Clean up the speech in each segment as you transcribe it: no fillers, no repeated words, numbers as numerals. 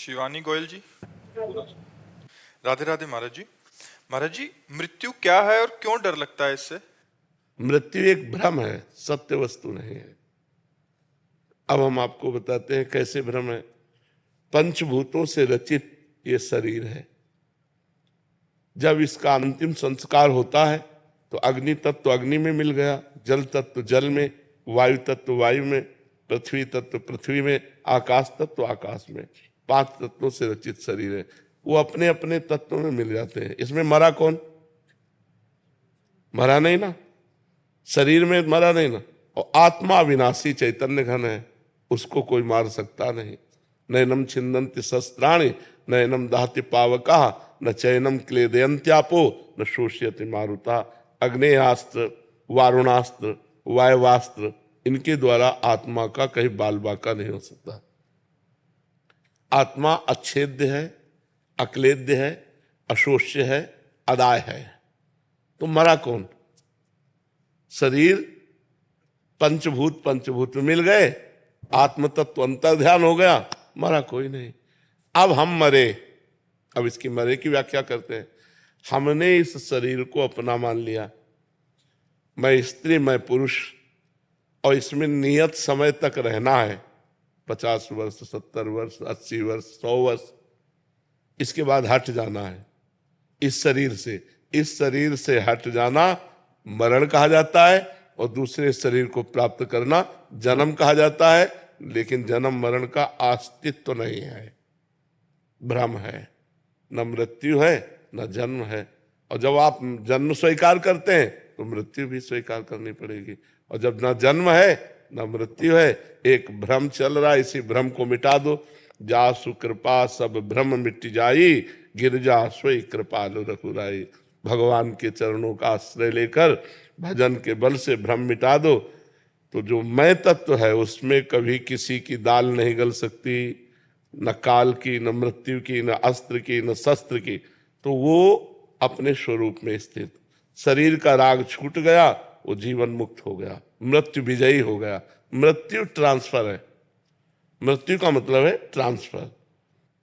शिवानी गोयल जी। राधे राधे महाराज जी। महाराज जी, मृत्यु क्या है और क्यों डर लगता है इससे? मृत्यु एक भ्रम है, सत्य वस्तु नहीं है। अब हम आपको बताते हैं कैसे भ्रम है। पंचभूतों से रचित ये शरीर है। जब इसका अंतिम संस्कार होता है तो अग्नि तत्व अग्नि में मिल गया, जल तत्व जल में, वायु तत्व वायु में, पृथ्वी तत्व पृथ्वी में, आकाश तत्व आकाश में। 5 तत्वों से रचित शरीर है। वो अपने अपने तत्वों में मिल जाते हैं। इसमें मरा कौन? मरा नहीं ना, शरीर में मरा नहीं ना। और आत्मा अविनाशी चैतन्य घन है, उसको कोई मार सकता नहीं। नैनम छिन्दन्ति शस्त्राणि नैनम दहति पावका न चैनम क्लेदयन्त्यापो न शोष्यति मारुता। अग्नेयास्त्र, वारुणास्त्र, वायवास्त्र, इनके द्वारा आत्मा का कहीं बाल बाका नहीं हो सकता। आत्मा अच्छेद्य है, अक्लेद्य है, अशोष्य है, अदाय है। तो मरा कौन? शरीर पंचभूत में मिल गए, आत्म तत्व अंतर ध्यान हो गया, मरा कोई नहीं। अब हम मरे। अब इसकी मरे की व्याख्या करते हैं। हमने इस शरीर को अपना मान लिया, मैं स्त्री मैं पुरुष, और इसमें नियत समय तक रहना है। 50 वर्ष, 70 वर्ष, 80 वर्ष, 100 वर्ष। इसके बाद हट जाना है इस शरीर से। इस शरीर से हट जाना मरण कहा जाता है, और दूसरे शरीर को प्राप्त करना जन्म कहा जाता है। लेकिन जन्म मरण का अस्तित्व नहीं है, भ्रम है। न मृत्यु है न जन्म है। और जब आप जन्म स्वीकार करते हैं तो मृत्यु भी स्वीकार करनी पड़ेगी। और जब न जन्म है न मृत्यु है, एक भ्रम चल रहा है, इसी भ्रम को मिटा दो। जासु कृपा सब भ्रम मिट जाई, गिरजा सोई कृपालु रघुराई। भगवान के चरणों का आश्रय लेकर भजन के बल से भ्रम मिटा दो, तो जो मैं तत्व है उसमें कभी किसी की दाल नहीं गल सकती, न काल की, न मृत्यु की, न अस्त्र की, न शस्त्र की। तो वो अपने स्वरूप में स्थित। शरीर का राग छूट गया, वो जीवन मुक्त हो गया, मृत्यु विजयी हो गया। मृत्यु ट्रांसफर है। मृत्यु का मतलब है ट्रांसफर।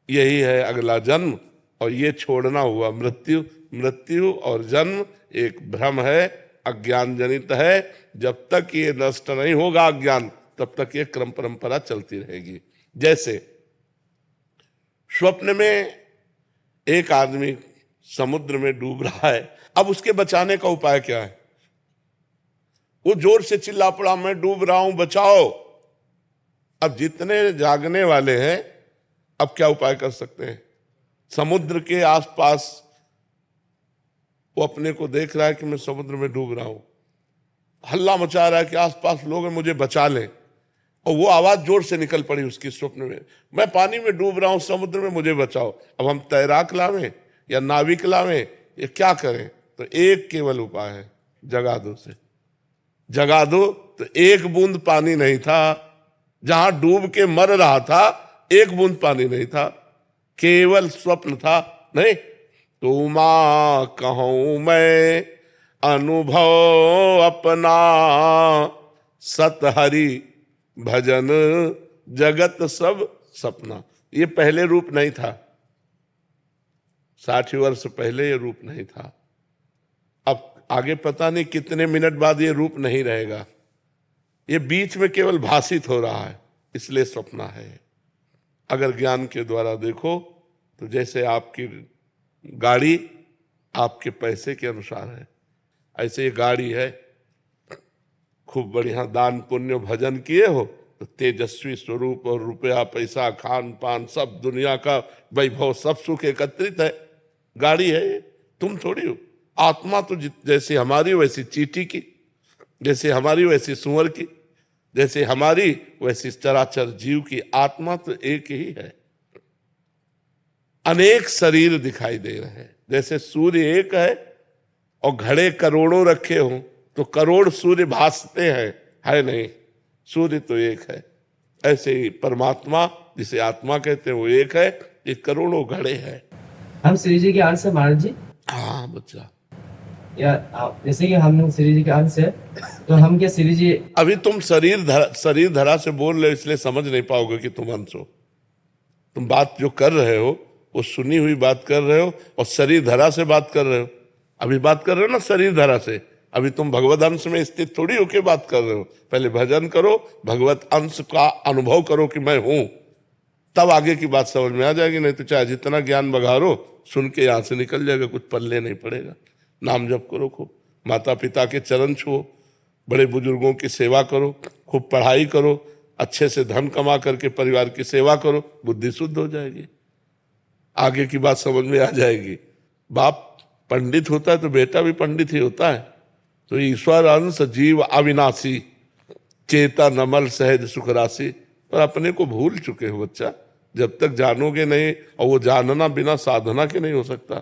यही है अगला जन्म, और ये छोड़ना हुआ मृत्यु। मृत्यु और जन्म एक भ्रम है, अज्ञान जनित है। जब तक ये नष्ट नहीं होगा अज्ञान, तब तक ये क्रम परंपरा चलती रहेगी। जैसे स्वप्न में एक आदमी समुद्र में डूब रहा है। अब उसके बचाने का उपाय क्या है? वो जोर से चिल्ला पड़ा, मैं डूब रहा हूं, बचाओ। अब जितने जागने वाले हैं, अब क्या उपाय कर सकते हैं? समुद्र के आसपास वो अपने को देख रहा है कि मैं समुद्र में डूब रहा हूं, हल्ला मचा रहा है कि आसपास लोग हैं, मुझे बचा लें। और वो आवाज जोर से निकल पड़ी उसकी स्वप्न में, मैं पानी में डूब रहा हूं, समुद्र में, मुझे बचाओ। अब हम तैराक लावें या नाविक लावें, ये क्या करें? तो एक केवल उपाय है, जगा दो से। जगा दो तो एक बूंद पानी नहीं था, जहां डूब के मर रहा था एक बूंद पानी नहीं था, केवल स्वप्न था। नहीं तो मां कहूं मैं अनुभव अपना, सत हरि भजन जगत सब सपना। ये पहले रूप नहीं था, 60 वर्ष पहले ये रूप नहीं था। अब आगे पता नहीं कितने मिनट बाद ये रूप नहीं रहेगा। ये बीच में केवल भाषित हो रहा है, इसलिए सपना है। अगर ज्ञान के द्वारा देखो तो जैसे आपकी गाड़ी आपके पैसे के अनुसार है, ऐसे ये गाड़ी है। खूब बढ़िया दान पुण्य भजन किए हो तो तेजस्वी स्वरूप और रुपया पैसा खान पान सब दुनिया का वैभव सब सुख एकत्रित है। गाड़ी है ये, तुम थोड़ी हो। आत्मा तो जैसे हमारी वैसी चींटी की, जैसे हमारी वैसी सुअर की, जैसे हमारी वैसी चराचर जीव की। आत्मा तो एक ही है। अनेक शरीर दिखाई दे रहे हैं। जैसे सूर्य एक है और घड़े करोड़ों रखे हों तो करोड़ सूर्य भासते हैं, है नहीं, सूर्य तो एक है। ऐसे ही परमात्मा जिसे आत्मा कहते हैं वो एक है, ये करोड़ों घड़े हैं। हम श्री जी के अंश है महाराज जी। हाँ बच्चा, या जैसे कि हम श्री जी के अंश है, तो हम क्या श्री जी? अभी तुम शरीर धरा से बोल रहे हो, इसलिए समझ नहीं पाओगे कि तुम अंश हो। तुम बात जो कर रहे हो वो सुनी हुई बात कर रहे हो और शरीर धरा से बात कर रहे हो। अभी बात कर रहे हो ना शरीर धरा से, अभी तुम भगवत अंश में स्थित थोड़ी होके बात कर रहे हो। पहले भजन करो, भगवत अंश का अनुभव करो कि मैं हूं, तब आगे की बात समझ में आ जाएगी। नहीं तो चाहे जितना ज्ञान बघारो, सुन के यहां से निकल जाएगा, कुछ पल्ले नहीं पड़ेगा। नाम जप करो खूब, माता पिता के चरण छुओ, बड़े बुजुर्गों की सेवा करो, खूब पढ़ाई करो, अच्छे से धन कमा करके परिवार की सेवा करो, बुद्धि शुद्ध हो जाएगी, आगे की बात समझ में आ जाएगी। बाप पंडित होता है तो बेटा भी पंडित ही होता है। तो ईश्वर अंश जीव अविनाशी, चेता नमल सहज सुख राशि। पर अपने को भूल चुके हो बच्चा, जब तक जानोगे नहीं, और वो जानना बिना साधना के नहीं हो सकता।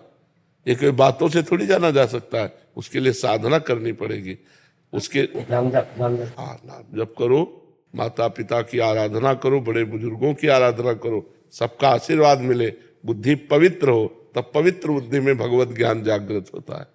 ये कोई बातों से थोड़ी जाना जा सकता है, उसके लिए साधना करनी पड़ेगी। उसके नाम जप हाँ, नाम जप करो, माता पिता की आराधना करो, बड़े बुजुर्गों की आराधना करो, सबका आशीर्वाद मिले, बुद्धि पवित्र हो, तब पवित्र बुद्धि में भगवत ज्ञान जागृत होता है।